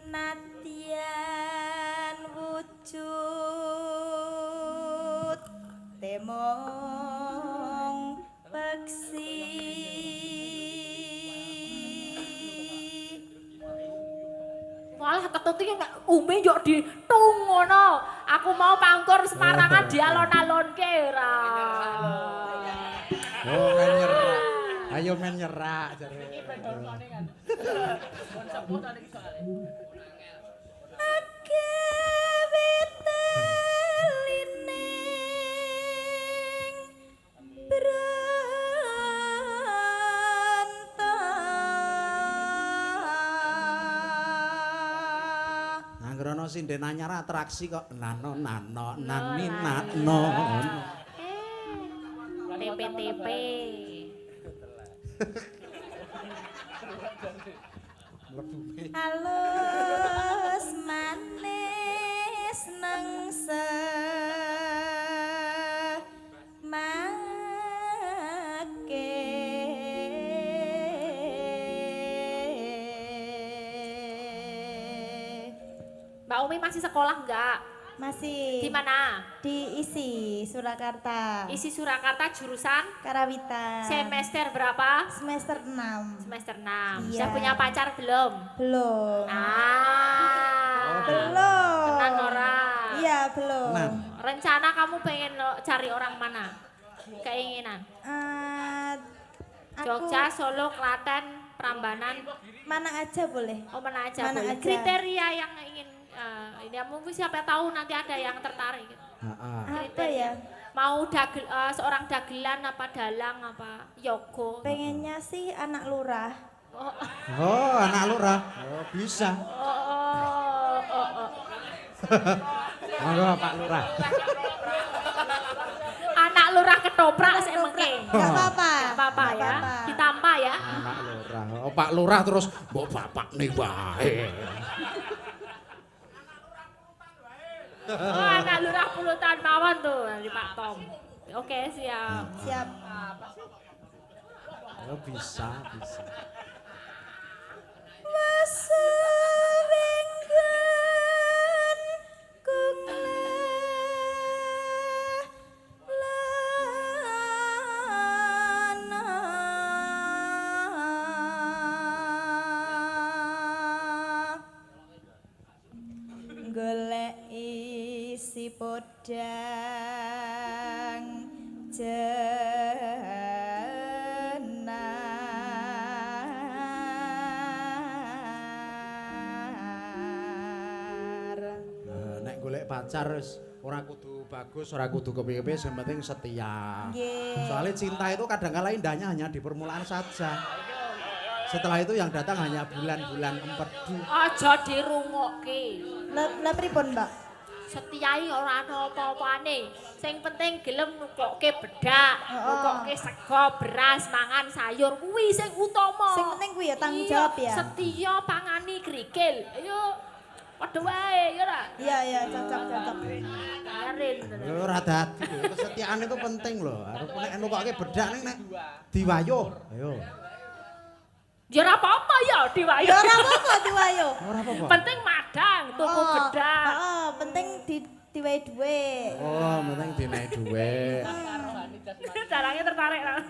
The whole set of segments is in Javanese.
Nadyan wujud temong peksi malah ketutuke umbe yo ditung ngono. Aku mau pangkur semarangan dialon-alonke ora. Oh, men nyerak. Ayo men nyerak jare. Iki ben hormone kan. Kon sebut iki soalé. Anggrono sinden anyar atraksi kok nano nani nano. TP-TP. halus manis nengse Mbak Umi masih sekolah enggak? Masih. Di mana? Di ISI, Surakarta. ISI Surakarta jurusan? Karawita. Semester berapa? Semester 6. Semester 6. Iya. Sudah punya pacar belum? Belum. Belum. Belum. Tenan ora? Iya, belum. Rencana kamu pengen cari orang mana? Keinginan? Jogja, Solo, Klaten, Prambanan. Mana aja boleh. Oh, mana aja Mana boleh. aja. Kriteria yang ingin ini mungkin siapa tahu nanti ada yang tertarik. Apa ya? Mau seorang dagelan apa dalang apa yogo? Pengennya sih anak lurah. Oh, anak lurah. Oh, bisa. Monggo Pak Lurah. Anak lurah ketoprak sik mengke. Enggak apa-apa. Enggak apa-apa ya. Ditampa ya. Anak lurah. Oh, Pak Lurah terus mbok bapak nih wae. Oh, anak lurah pulutan mawon tuh dari Pak Tom. Oke, siap. Siap. Oh, bisa. Golek isi podang jenar. Nek golek pacar wis ora kudu bagus, ora kudu kepiye-piye, yang penting setia. Soalnya cinta itu kadang-kala indahnya hanya di permulaan saja. Setelah itu yang datang hanya bulan-bulan empedu. Aja dirungokke. Lah pripun, Mbak? Setiai ora ana apa-apane. Sing penting gelem nukokke bedak, nukokke sego, beras, mangan sayur kuwi sing utama. Sing penting kuwi ya tanggung jawab ya. Setia pangani krikil. Ayo padha wae ya ora? Iya, cocok. Ngarin. Ora dadi, kesetiaan itu penting loh. Arep nek nukokke bedak nek diwayuh. Ayo. Ya ora apa-apa ya diwayu. Ya ora apa-apa diwayu. Ora apa-apa. Penting madang, tuku bedak. Heeh, penting diwai dhuwit. Oh, penting dinaik dhuwit. Caranya tertarik lah.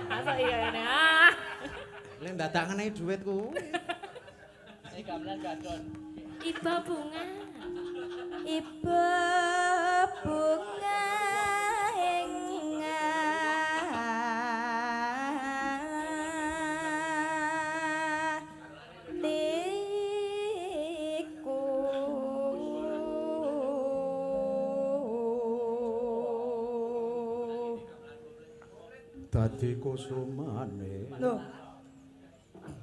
Masa iya ini Lek dadak ngenehi dhuwit kuwi. Ini gamelan gadon. Iba bunga. Iba bunga Dadi kusumane. Loh,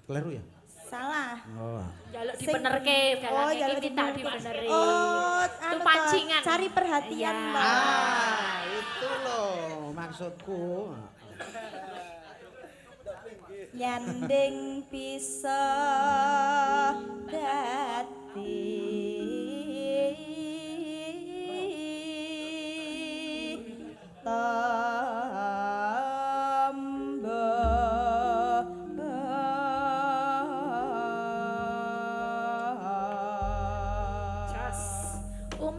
Kleru ya? salah. Oh. Jaluk dibenerke, jaluk iki tak dibeneri. Oh, itu pancingan. Cari perhatian, Iya. Mbak. Itu loh maksudku. Nyanding bisa dadi tamba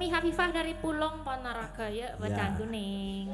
Umi Hafifah dari Pulong Ponorogo, yuk buat Ya. ganggu ning.